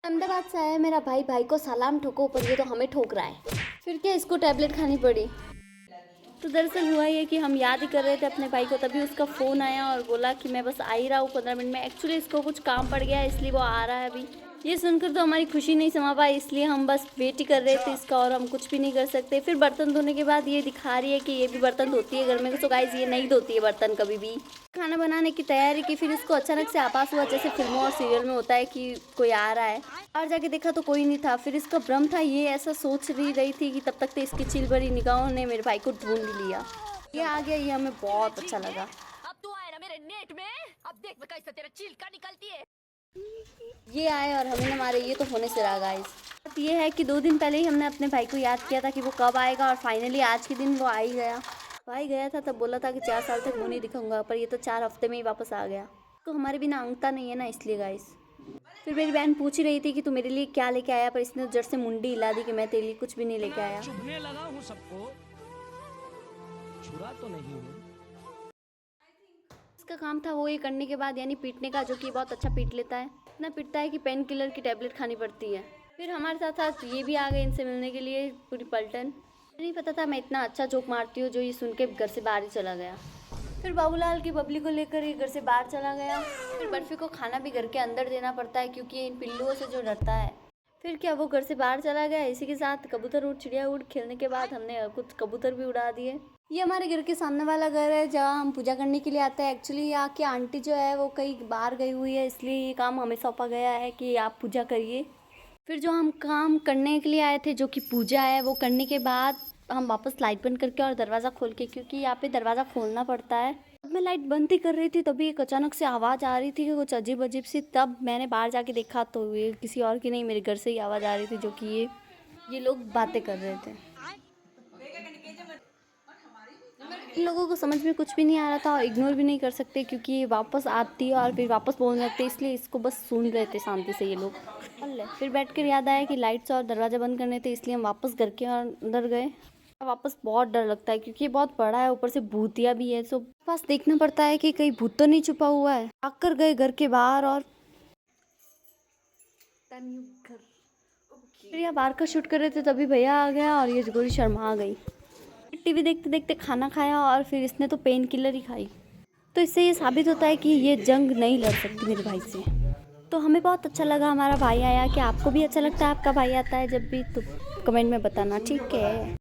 अहमदाबाद से आया मेरा भाई, भाई को सलाम ठोको, पर ये तो हमें ठोक रहा है। फिर क्या, इसको टैबलेट खानी पड़ी। तो दरअसल हुआ ये कि हम याद ही कर रहे थे अपने भाई को, तभी उसका फ़ोन आया और बोला कि मैं बस आ ही रहा हूँ 15 मिनट में। एक्चुअली इसको कुछ काम पड़ गया है, इसलिए वो आ रहा है अभी। ये सुनकर तो हमारी खुशी नहीं समा पाई, इसलिए हम बस वेट ही कर रहे थे इसका, और हम कुछ भी नहीं कर सकते। फिर बर्तन धोने के बाद ये दिखा रही है कि ये भी बर्तन धोती है घर में। सो गाइस, ये नहीं धोती है बर्तन कभी भी। खाना बनाने की तैयारी की, फिर इसको अचानक से आभास हुआ, जैसे फिल्मों और सीरियल में होता है कि कोई आ रहा है। और जाके देखा तो कोई नहीं था। फिर इसका भ्रम था, ये ऐसा सोच रही थी कि तब तक तो इसकी चिल भरी निगाहों ने मेरे भाई को ढूंढ लिया। ये आ गया, ये हमें बहुत अच्छा लगा। अब तू आए ना मेरे नेट में, अब देख मैं कैसे तेरा चिल्का निकलती है। ये आए और हमें न मारे, ये तो होने से रहा गाइस। बात ये है कि 2 दिन पहले ही हमने अपने भाई को याद किया था कि वो कब आएगा, और फाइनली आज के दिन वो आ ही गया। भाई गया था तब बोला था कि 4 साल तक मुंह नहीं दिखाऊंगा, पर ये तो 4 हफ्ते में ही वापस आ गया। तो हमारे बिना अंगता नहीं है ना, इसलिए गाइस। फिर मेरी बहन पूछ ही रही थी कि तू मेरे लिए क्या लेके आया, पर इसने जड़ से मुंडी हिला दी कि मैं तेरे लिए कुछ भी नहीं लेके आया। चुभने लगा हूँ सबको, छुरा तो नहीं हूँ। इसका काम था वो ये करने के बाद, यानी पीटने का, जो कि बहुत अच्छा पीट लेता है। इतना पीटता है कि पेन किलर की टैबलेट खानी पड़ती है। फिर हमारे साथ साथ ये भी आ गए इनसे मिलने के लिए, पूरी पलटन। नहीं पता था मैं इतना अच्छा जोक मारती हूँ, जो ये सुन के घर से बाहर ही चला गया। फिर बाबूलाल की बबली को लेकर ये घर से बाहर चला गया। फिर बर्फी को खाना भी घर के अंदर देना पड़ता है, क्योंकि इन पिल्लुओं से जो डरता है। फिर क्या, वो घर से बाहर चला गया। इसी के साथ कबूतर उड़, चिड़िया उड़ खेलने के बाद हमने कुछ कबूतर भी उड़ा दिए। ये हमारे घर के सामने वाला घर है, जहाँ हम पूजा करने के लिए आते हैं। एक्चुअली यहाँ की आंटी जो है वो कहीं बाहर गई हुई है, इसलिए ये काम हमें सौंपा गया है कि आप पूजा करिए। फिर जो हम काम करने के लिए आए थे, जो कि पूजा है, वो करने के बाद हम वापस लाइट बंद करके और दरवाज़ा खोल के, क्योंकि यहाँ पे दरवाज़ा खोलना पड़ता है। अब मैं लाइट बंद ही कर रही थी, तभी एक अचानक से आवाज़ आ रही थी कुछ अजीब अजीब सी। तब मैंने बाहर जाके देखा तो ये किसी और की नहीं, मेरे घर से ही आवाज़ आ रही थी, जो कि ये लोग बातें कर रहे थे। इन लोगों को समझ में कुछ भी नहीं आ रहा था, और इग्नोर भी नहीं कर सकते, क्योंकि ये वापस आती है और फिर वापस बोलने लगते, इसलिए इसको बस सुन रहे थे शांति से ये लोग। फिर बैठ कर याद आया कि लाइट्स और दरवाज़ा बंद करने थे, इसलिए हम वापस घर के अंदर गए। वापस बहुत डर लगता है, क्योंकि ये बहुत बड़ा है, ऊपर से भूतिया भी है। सो पास देखना पड़ता है कि कहीं भूत तो नहीं छुपा हुआ है। आकर गए घर के बाहर, और फिर यहाँ बाहर का शूट कर रहे थे, तभी भैया आ गया और ये गोरी शर्मा आ गई। टीवी देखते देखते खाना खाया, और फिर इसने तो पेन किलर ही खाई। तो इससे ये साबित होता है कि ये जंग नहीं लड़ सकती मेरे भाई से। तो हमें बहुत अच्छा लगा हमारा भाई आया। कि आपको भी अच्छा लगता है आपका भाई आता है जब भी, तो कमेंट में बताना, ठीक है।